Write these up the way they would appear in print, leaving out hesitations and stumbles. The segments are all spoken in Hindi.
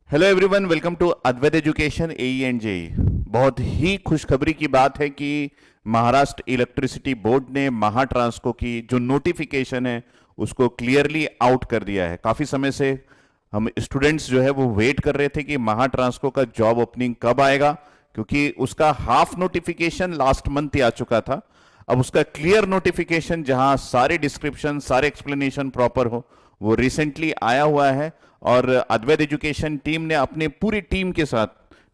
Hello everyone, welcome to Advait education AE and JE. बहुत ही खुशखबरी की बात है कि महाराष्ट्र इलेक्ट्रिसिटी बोर्ड ने महाट्रांसको की जो नोटिफिकेशन है उसको क्लियरली आउट कर दिया है। काफी समय से हम स्टूडेंट्स जो है वो वेट कर रहे थे कि महाट्रांसको का जॉब ओपनिंग कब आएगा, क्योंकि उसका हाफ नोटिफिकेशन लास्ट मंथ ही आ चुका था। अब उसका क्लियर नोटिफिकेशन जहां सारे डिस्क्रिप्शन सारे एक्सप्लेनेशन प्रॉपर हो वो रिसेंटली आया हुआ है। और अद्वैत एजुकेशन टीम ने अपने पूरी टीम के साथ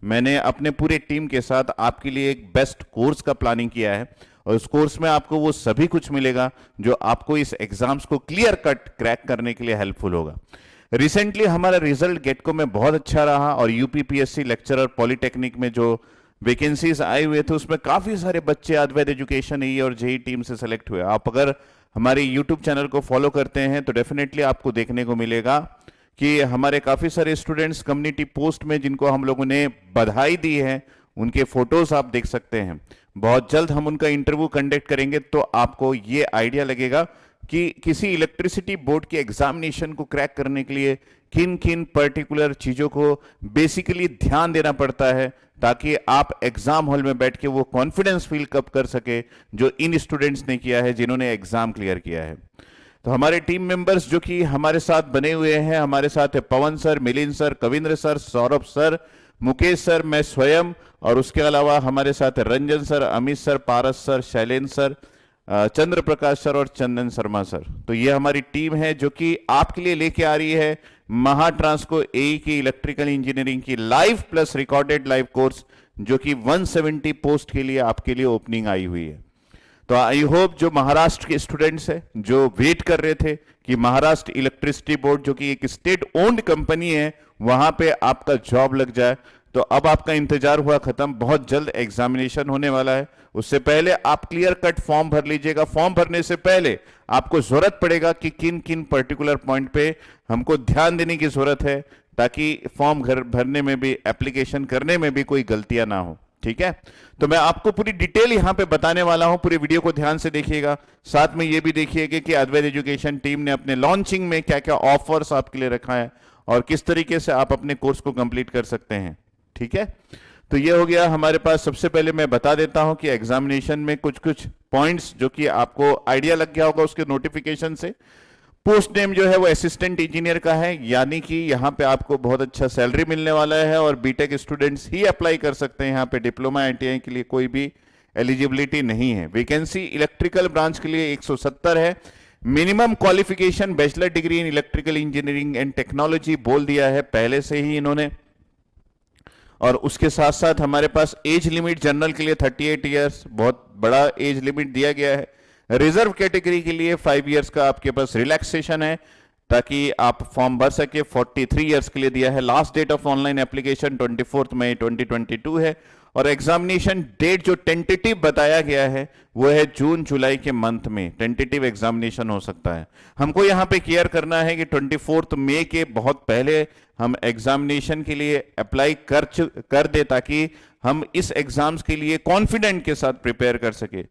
मैंने अपने पूरे टीम के साथ आपके लिए एक बेस्ट कोर्स का प्लानिंग किया है, और उस कोर्स में आपको वो सभी कुछ मिलेगा जो आपको इस एग्जाम्स को क्लियर कट क्रैक करने के लिए हेल्पफुल होगा। रिसेंटली हमारा रिजल्ट गेटको में बहुत अच्छा रहा और यूपीपीएससी लेक्चरर पॉलिटेक्निक में जो वैकेंसीज आए हुए थे उसमें काफी सारे बच्चे अद्वैत एजुकेशन ई और जेई टीम से सेलेक्ट हुए। आप अगर हमारे यूट्यूब चैनल को फॉलो करते हैं तो डेफिनेटली आपको देखने को मिलेगा कि हमारे काफी सारे स्टूडेंट्स कम्युनिटी पोस्ट में जिनको हम लोगों ने बधाई दी है उनके फोटोज आप देख सकते हैं। बहुत जल्द हम उनका इंटरव्यू कंडक्ट करेंगे तो आपको ये आइडिया लगेगा कि किसी इलेक्ट्रिसिटी बोर्ड के एग्जामिनेशन को क्रैक करने के लिए किन किन पर्टिकुलर चीजों को बेसिकली ध्यान देना पड़ता है, ताकि आप एग्जाम हॉल में बैठ के वो कॉन्फिडेंस फील कब कर सके जो इन स्टूडेंट्स ने किया है जिन्होंने एग्जाम क्लियर किया है। तो हमारे टीम मेंबर्स जो कि हमारे साथ बने हुए हैं, हमारे साथ है Pawan sir, Milind sir, Kavindra sir, Saurabh sir, Mukesh sir, मैं स्वयं, और उसके अलावा हमारे साथ है Ranjan sir, Amit sir, Paras sir, Shailendra sir, Chandra Prakash sir और चंदन शर्मा सर। तो ये हमारी टीम है जो कि आपके लिए लेके आ रही है महाट्रांसको एई की इलेक्ट्रिकल इंजीनियरिंग की live plus recorded live course, जो कि 170 पोस्ट के लिए आपके लिए ओपनिंग आई हुई है। तो आई होप जो महाराष्ट्र के स्टूडेंट्स हैं जो वेट कर रहे थे कि महाराष्ट्र इलेक्ट्रिसिटी बोर्ड जो कि एक स्टेट ओन्ड कंपनी है वहां पे आपका जॉब लग जाए, तो अब आपका इंतजार हुआ खत्म। बहुत जल्द एग्जामिनेशन होने वाला है, उससे पहले आप क्लियर कट फॉर्म भर लीजिएगा। फॉर्म भरने से पहले आपको जरूरत पड़ेगा कि किन किन पर्टिकुलर पॉइंट पे हमको ध्यान देने की जरूरत है, ताकि फॉर्म भरने में भी एप्लीकेशन करने में भी कोई गलतियां ना हो। ठीक है, तो मैं आपको पूरी डिटेल यहां पे बताने वाला हूं, पूरी वीडियो को ध्यान से देखिएगा। साथ में ये भी देखिएगा कि अद्वैत एजुकेशन टीम ने अपने लॉन्चिंग में क्या क्या ऑफर्स आपके लिए रखा है और किस तरीके से आप अपने कोर्स को कंप्लीट कर सकते हैं। ठीक है, तो ये हो गया हमारे पास। सबसे पहले मैं बता देता हूं कि एग्जामिनेशन में कुछ कुछ पॉइंट्स जो कि आपको आइडिया लग गया होगा उसके नोटिफिकेशन से। पोस्ट नेम जो है वो असिस्टेंट इंजीनियर का है, यानी कि यहाँ पे आपको बहुत अच्छा सैलरी मिलने वाला है और बीटेक स्टूडेंट्स ही अप्लाई कर सकते हैं। यहाँ पे डिप्लोमा आईटीआई के लिए कोई भी एलिजिबिलिटी नहीं है। वैकेंसी इलेक्ट्रिकल ब्रांच के लिए 170 है। Minimum qualification bachelor degree in electrical engineering and technology बोल दिया है पहले से ही इन्होंने। और उसके साथ साथ हमारे पास एज लिमिट जनरल के लिए 38 ईयर्स, बहुत बड़ा एज लिमिट दिया गया है। रिजर्व कैटेगरी के लिए 5 इयर्स का आपके पास रिलैक्सेशन है ताकि आप फॉर्म भर सके। 43 इयर्स के लिए दिया है। Last date of online application 24 May 2022 है, और एग्जामिनेशन डेट जो टेंटेटिव बताया गया है वो है जून जुलाई के मंथ में टेंटेटिव एग्जामिनेशन हो सकता है। हमको यहां पे केयर करना है कि 24 मई के बहुत पहले हम एग्जामिनेशन के लिए अप्लाई कर दे, ताकि हम इस एग्जाम्स के लिए कॉन्फिडेंट के साथ प्रिपेयर कर सके।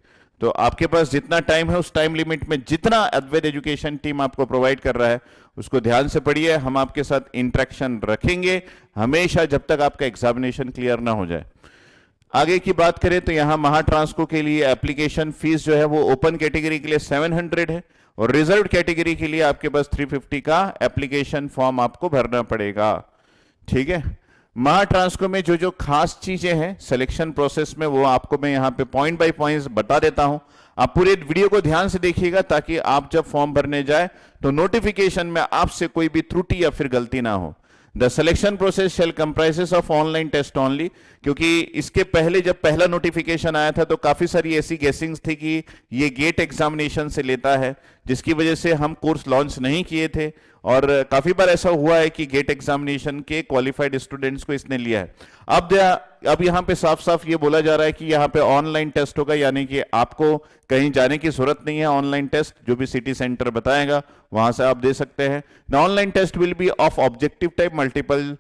तो आपके पास जितना टाइम है उस टाइम लिमिट में जितना अद्वैत एजुकेशन टीम आपको प्रोवाइड कर रहा है उसको ध्यान से पढ़िए। हम आपके साथ इंटरेक्शन रखेंगे हमेशा जब तक आपका एग्जामिनेशन क्लियर ना हो जाए। आगे की बात करें तो यहां महाट्रांसको के लिए एप्लीकेशन फीस जो है वो ओपन कैटेगरी के लिए 700 है, और रिजर्व कैटेगरी के लिए आपके पास 350 का एप्लीकेशन फॉर्म आपको भरना पड़ेगा। ठीक है, महाट्रांसको में जो जो खास चीजें हैं सिलेक्शन प्रोसेस में वो आपको मैं यहां पे पॉइंट बाय पॉइंट्स बता देता हूं। आप पूरे वीडियो को ध्यान से देखिएगा ताकि आप जब फॉर्म भरने जाए तो नोटिफिकेशन में आपसे कोई भी त्रुटि या फिर गलती ना हो। The selection process shall comprises of online test only, क्योंकि इसके पहले जब पहला नोटिफिकेशन आया था तो काफी सारी ऐसी गेसिंग्स थी कि ये गेट एग्जामिनेशन से लेता है, जिसकी वजह से हम कोर्स लॉन्च नहीं किए थे। और काफी बार ऐसा हुआ है कि गेट एग्जामिनेशन के क्वालिफाइड स्टूडेंट्स को इसने लिया है। अब यहां पे साफ साफ ये बोला जा रहा है कि यहां पे ऑनलाइन टेस्ट होगा, यानी कि आपको कहीं जाने की जरूरत नहीं है। ऑनलाइन टेस्ट जो भी सिटी सेंटर बताएगा वहां से आप दे सकते हैं। The online test will be of objective type, multiple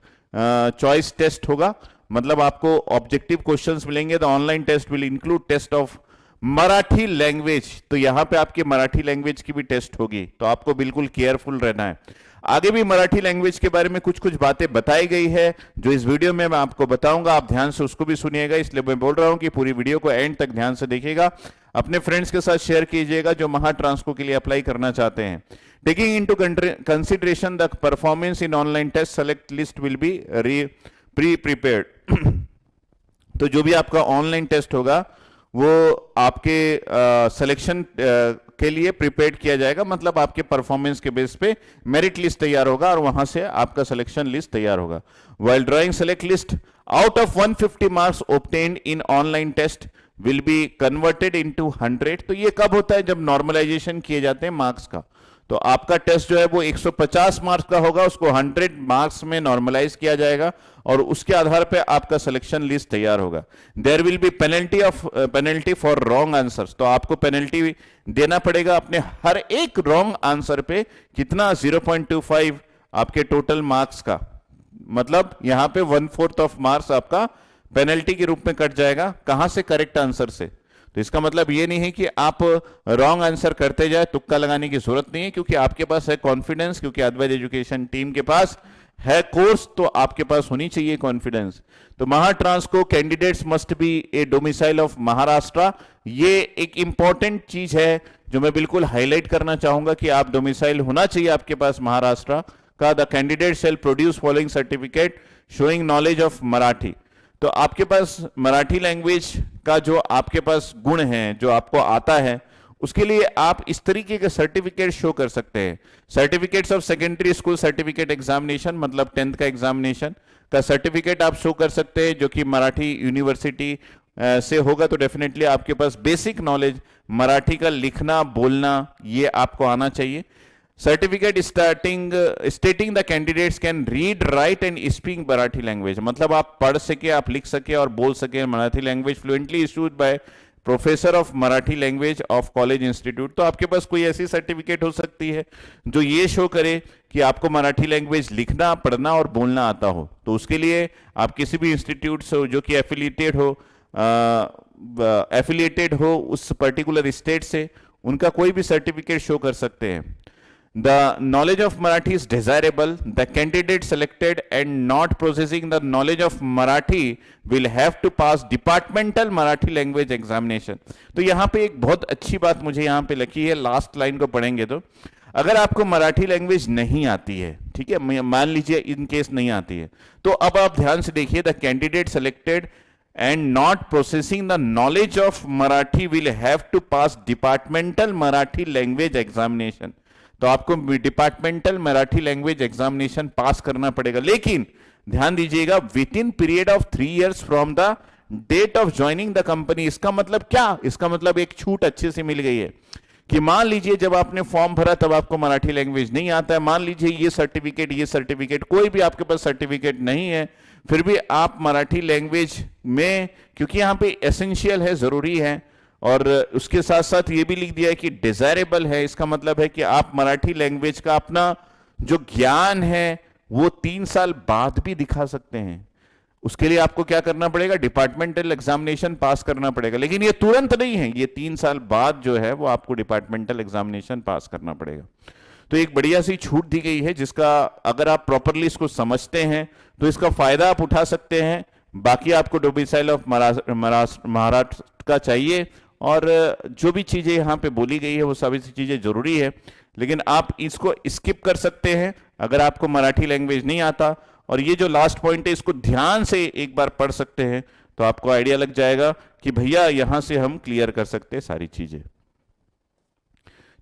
choice test होगा, मतलब आपको ऑब्जेक्टिव क्वेश्चंस मिलेंगे। The online test will include test of Marathi language, तो यहां पे आपकी मराठी लैंग्वेज की भी टेस्ट होगी, तो आपको बिल्कुल केयरफुल रहना है। आगे भी मराठी लैंग्वेज के बारे में कुछ कुछ बातें बताई गई है जो इस वीडियो में मैं आपको बताऊंगा, आप ध्यान से उसको भी सुनिएगा। इसलिए मैं बोल रहा हूं कि पूरी वीडियो को एंड तक ध्यान से देखिएगा, अपने फ्रेंड्स के साथ शेयर कीजिएगा जो महा ट्रांसको के लिए अप्लाई करना चाहते हैं। Taking into consideration the performance in online test, select list will be pre prepared. तो जो भी आपका ऑनलाइन टेस्ट होगा वो आपके सिलेक्शन के लिए प्रिपेयर्ड किया जाएगा, मतलब आपके परफॉर्मेंस के बेस पे मेरिट लिस्ट तैयार होगा और वहां से आपका सिलेक्शन लिस्ट तैयार होगा। While drawing select list out of 150 marks obtained in online test will be converted into 100। तो ये कब होता है? जब नॉर्मलाइजेशन किए जाते हैं मार्क्स का। तो आपका टेस्ट जो है वो 150 मार्क्स का होगा, उसको 100 मार्क्स में नॉर्मलाइज किया जाएगा और उसके आधार पे आपका सिलेक्शन लिस्ट तैयार होगा। There will be penalty for wrong answers. तो आपको पेनल्टी देना पड़ेगा अपने हर एक रॉन्ग आंसर पे। कितना? 0.25 आपके टोटल मार्क्स का, मतलब यहां पे 1/4 ऑफ मार्क्स आपका पेनल्टी के रूप में कट जाएगा। कहां से? करेक्ट आंसर से। तो इसका मतलब ये नहीं है कि आप रॉन्ग आंसर करते जाए, तुक्का लगाने की जरूरत नहीं है, क्योंकि आपके पास है कॉन्फिडेंस, क्योंकि अद्वैत एजुकेशन टीम के पास है कोर्स, तो आपके पास होनी चाहिए कॉन्फिडेंस। तो महा Transco candidates must be A domicile of Maharashtra. ये एक इंपॉर्टेंट चीज है जो मैं बिल्कुल हाईलाइट करना चाहूंगा कि आप डोमिसाइल होना चाहिए आपके पास महाराष्ट्र का। The candidate shell produce following certificate showing knowledge of Marathi. तो आपके पास मराठी लैंग्वेज का जो आपके पास गुण है, जो आपको आता है, उसके लिए आप इस तरीके के सर्टिफिकेट शो कर सकते हैं। Certificates of secondary school certificate examination, मतलब 10th का एग्जामिनेशन का सर्टिफिकेट आप शो कर सकते हैं, जो कि मराठी यूनिवर्सिटी से होगा। तो डेफिनेटली आपके पास बेसिक नॉलेज मराठी का लिखना बोलना ये आपको आना चाहिए। Certificate stating the candidates can read write and speak Marathi language, मतलब आप पढ़ सके, आप लिख सके और बोल सके Marathi language fluently, issued by professor of Marathi language of college institute. तो आपके पास कोई ऐसी सर्टिफिकेट हो सकती है जो ये शो करे कि आपको मराठी लैंग्वेज लिखना, पढ़ना और बोलना आता हो। तो उसके लिए आप किसी भी इंस्टीट्यूट से जो कि एफिलिएटेड हो उस पर्टिकुलर स्टेट से, उनका कोई भी सर्टिफिकेट शो कर सकते हैं। The knowledge of Marathi is desirable. The candidate selected and not possessing the knowledge of Marathi will have to pass departmental Marathi language examination. तो यहाँ पे एक बहुत अच्छी बात मुझे यहाँ पे लिखी है, लास्ट लाइन को पढ़ेंगे तो, अगर आपको मराठी लैंग्वेज नहीं आती है, ठीक है, मान लीजिए इन केस नहीं आती है, तो अब आप ध्यान से देखिए, the candidate selected and not possessing the knowledge of Marathi will have to pass departmental Marathi language examination. तो आपको departmental Marathi language examination pass करना पड़ेगा, लेकिन ध्यान दीजिएगा within period of 3 years from the date of joining the company. इसका मतलब क्या? इसका मतलब एक छूट अच्छे से मिल गई है कि मान लीजिए जब आपने फॉर्म भरा तब आपको मराठी लैंग्वेज नहीं आता है, मान लीजिए ये सर्टिफिकेट कोई भी आपके पास सर्टिफिकेट नहीं है, फिर भी आप मराठी लैंग्वेज में, क्योंकि यहां पे एसेंशियल है, जरूरी है, और उसके साथ साथ ये भी लिख दिया है कि डिजायरेबल है। इसका मतलब है कि आप मराठी लैंग्वेज का अपना जो ज्ञान है वो 3 साल बाद भी दिखा सकते हैं। उसके लिए आपको क्या करना पड़ेगा? डिपार्टमेंटल एग्जामिनेशन पास करना पड़ेगा, लेकिन ये तुरंत नहीं है, ये 3 साल बाद जो है वो आपको डिपार्टमेंटल एग्जामिनेशन पास करना पड़ेगा। तो एक बढ़िया सी छूट दी गई है, जिसका अगर आप प्रॉपरली इसको समझते हैं तो इसका फायदा आप उठा सकते हैं। बाकी आपको डोमिसाइल ऑफ महाराष्ट्र का चाहिए, और जो भी चीजें यहां पे बोली गई है वो सभी चीजें जरूरी है, लेकिन आप इसको स्किप कर सकते हैं अगर आपको मराठी लैंग्वेज नहीं आता। और ये जो लास्ट पॉइंट है इसको ध्यान से एक बार पढ़ सकते हैं तो आपको आइडिया लग जाएगा कि भैया यहां से हम क्लियर कर सकते हैं सारी चीजें।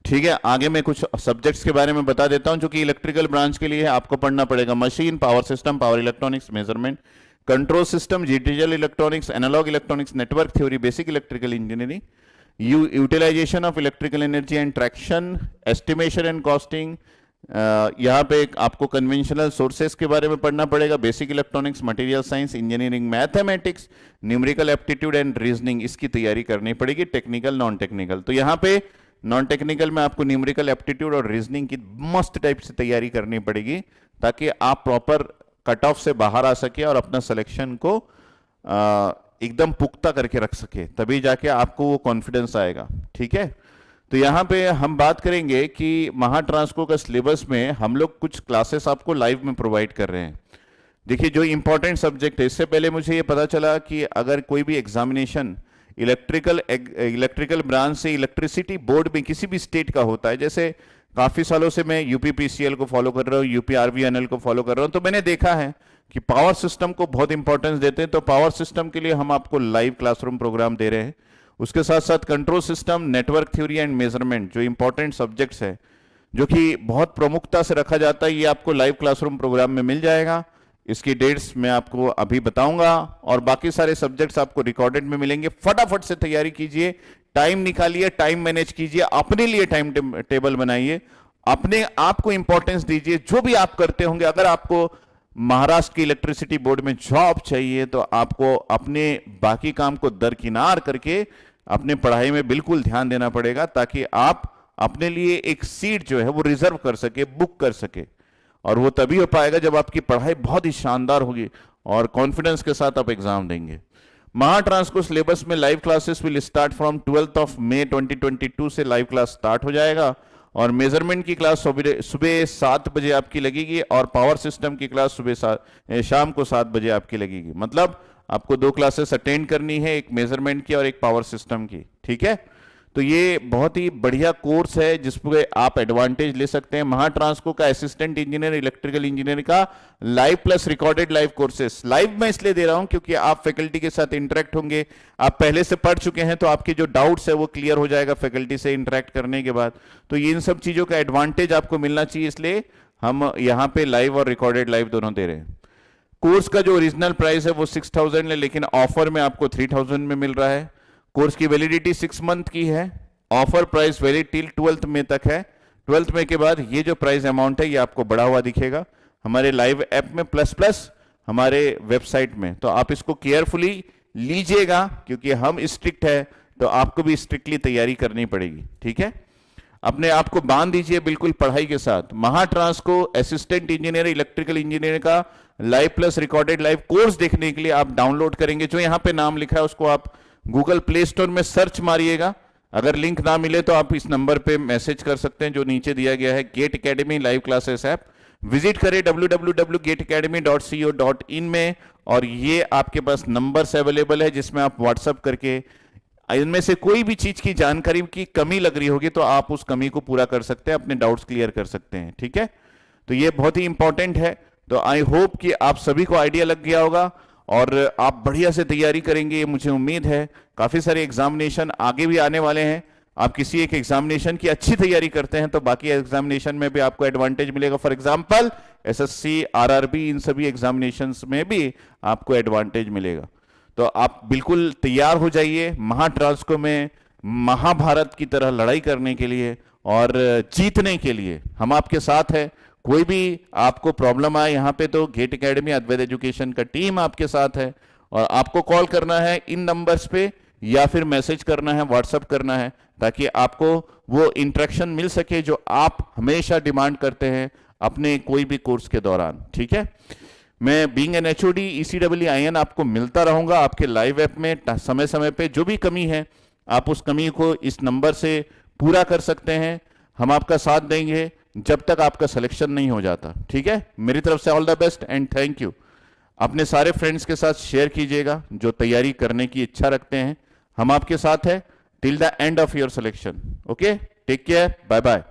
ठीक है, आगे मैं कुछ सब्जेक्ट्स के बारे में बता देता हूं जो कि इलेक्ट्रिकल ब्रांच के लिए है। आपको पढ़ना पड़ेगा machine, power system, power electronics, measurement, control system, digital electronics, analogue electronics, network theory, basic electrical engineering, utilisation of electrical energy and traction, estimation and costing. यहाँ पे आपको कन्वेंशनल सोर्सेस के बारे में पढ़ना पड़ेगा, basic electronics, material science, engineering, mathematics, numerical aptitude and reasoning, इसकी तैयारी करनी पड़ेगी। टेक्निकल, नॉन टेक्निकल, तो यहाँ पे नॉन टेक्निकल में आपको न्यूमेरिकल एप्टीट्यूड और रीजनिंग की मस्त टाइप से तैयारी करनी पड़ेगी ताकि आप प्रॉपर कट ऑफ से बाहर आ सके और अपना सिलेक्शन को एकदम पुख्ता करके रख सके, तभी जाके आपको वो कॉन्फिडेंस आएगा। ठीक है, तो यहाँ पे हम बात करेंगे कि महाट्रांसको का सिलेबस में हम लोग कुछ क्लासेस आपको लाइव में प्रोवाइड कर रहे हैं। देखिए, जो इंपॉर्टेंट सब्जेक्ट है, इससे पहले मुझे ये पता चला कि अगर कोई भी एग्जामिनेशन इलेक्ट्रिकल ब्रांच से इलेक्ट्रिसिटी बोर्ड में किसी भी स्टेट का होता है, जैसे काफी सालों से मैं यूपीपीसीएल को फॉलो कर रहा हूँ, यूपीआरवीएनएल को फॉलो कर रहा हूँ, तो मैंने देखा है कि पावर सिस्टम को बहुत इंपॉर्टेंस देते हैं। तो पावर सिस्टम के लिए हम आपको लाइव क्लासरूम प्रोग्राम दे रहे हैं। उसके साथ साथ control system, network theory and measurement, जो इंपॉर्टेंट सब्जेक्ट्स है, जो कि बहुत प्रमुखता से रखा जाता है, ये आपको लाइव क्लासरूम प्रोग्राम में मिल जाएगा। इसकी डेट्स मैं आपको अभी बताऊंगा, और बाकी सारे सब्जेक्ट्स आपको रिकॉर्डेड में मिलेंगे। फटाफट से तैयारी कीजिए, टाइम निकालिए, टाइम मैनेज कीजिए, अपने लिए टाइम टेबल बनाइए, अपने आप को इंपॉर्टेंस दीजिए। जो भी आप करते होंगे, अगर आपको महाराष्ट्र की इलेक्ट्रिसिटी बोर्ड में जॉब चाहिए, तो आपको अपने बाकी काम को दरकिनार करके अपने पढ़ाई में बिल्कुल ध्यान देना पड़ेगा, ताकि आप अपने लिए एक सीट जो है वो रिजर्व कर सके, बुक कर सके। और वो तभी हो पाएगा जब आपकी पढ़ाई बहुत ही शानदार होगी और कॉन्फिडेंस के साथ आप एग्जाम देंगे। महाट्रांसको सिलेबस में live classes will start from 12 मई 2022 से लाइव क्लास स्टार्ट हो जाएगा, और मेजरमेंट की क्लास सुबह 7 बजे आपकी लगेगी, और पावर सिस्टम की क्लास शाम को 7 बजे आपकी लगेगी। मतलब आपको 2 क्लासेस अटेंड करनी है, एक मेजरमेंट की और एक पावर सिस्टम की, ठीक है। तो ये बहुत ही बढ़िया कोर्स है जिसपे आप एडवांटेज ले सकते हैं। महाट्रांसको का असिस्टेंट इंजीनियर, इलेक्ट्रिकल इंजीनियर का live plus recorded live courses. Live मैं इसलिए दे रहा हूं क्योंकि आप फैकल्टी के साथ इंटरेक्ट होंगे, आप पहले से पढ़ चुके हैं, तो आपके जो डाउट्स है वो क्लियर हो जाएगा फैकल्टी से इंटरेक्ट करने के बाद। तो ये इन सब चीजों का एडवांटेज आपको मिलना चाहिए, इसलिए हम यहाँ पे लाइव और रिकॉर्डेड लाइव दोनों दे रहे हैं। कोर्स का जो ओरिजिनल प्राइस है वो 6000 है, लेकिन ऑफर में आपको 3000 में मिल रहा है। कोर्स की वैलिडिटी 6 मंथ की है। Offer price valid till 12th मई तक है। 12th मई के बाद ये जो प्राइस अमाउंट है ये आपको बढ़ा हुआ दिखेगा हमारे लाइव ऐप में, प्लस हमारे वेबसाइट में। तो आप इसको केयरफुली लीजिएगा, क्योंकि हम स्ट्रिक्ट है, तो आपको भी स्ट्रिक्टली तैयारी करनी पड़ेगी, ठीक है। अपने आप को बांध दीजिए बिल्कुल पढ़ाई के साथ। महाट्रांसको असिस्टेंट इंजीनियर, इलेक्ट्रिकल इंजीनियर का live plus recorded live course देखने के लिए आप डाउनलोड करेंगे, जो यहां पे नाम लिखा है उसको आप गूगल प्ले स्टोर में सर्च मारिएगा। अगर लिंक ना मिले तो आप इस नंबर पे मैसेज कर सकते हैं जो नीचे दिया गया है, GATE Academy live classes app. Visit करें www.gateacademy.co.in में, और ये आपके पास नंबर्स अवेलेबल है जिसमें आप व्हाट्सएप करके इनमें से कोई भी चीज की जानकारी की कमी लग रही होगी तो आप उस कमी को पूरा कर सकते हैं, अपने डाउट्स क्लियर कर सकते हैं, ठीक है। तो ये बहुत ही इंपॉर्टेंट है। तो आई होप कि आप सभी को आइडिया लग गया होगा और आप बढ़िया से तैयारी करेंगे, ये मुझे उम्मीद है। काफी सारे एग्जामिनेशन आगे भी आने वाले हैं। आप किसी एक एग्जामिनेशन की अच्छी तैयारी करते हैं तो बाकी एग्जामिनेशन में भी आपको एडवांटेज मिलेगा। फॉर एग्जांपल एसएससी, आरआरबी, इन सभी एग्जामिनेशंस में भी आपको एडवांटेज मिलेगा। तो आप बिल्कुल तैयार हो जाइए महाट्रांसको में महाभारत की तरह लड़ाई करने के लिए और जीतने के लिए। हम आपके साथ है। कोई भी आपको प्रॉब्लम आए यहाँ पे तो गेट एकेडमी अद्वैत एजुकेशन का टीम आपके साथ है, और आपको कॉल करना है इन नंबर्स पे या फिर मैसेज करना है, व्हाट्सएप करना है, ताकि आपको वो इंटरेक्शन मिल सके जो आप हमेशा डिमांड करते हैं अपने कोई भी कोर्स के दौरान, ठीक है। मैं बीइंग एन एचओडी ECEEIN आपको मिलता रहूंगा आपके लाइव ऐप में समय समय पे। जो भी कमी है आप उस कमी को इस नंबर से पूरा कर सकते हैं। हम आपका साथ देंगे जब तक आपका सिलेक्शन नहीं हो जाता, ठीक है। मेरी तरफ से all the best and thank you. अपने सारे फ्रेंड्स के साथ शेयर कीजिएगा जो तैयारी करने की इच्छा रखते हैं। हम आपके साथ हैं till the end of your selection. Okay, take care, bye bye.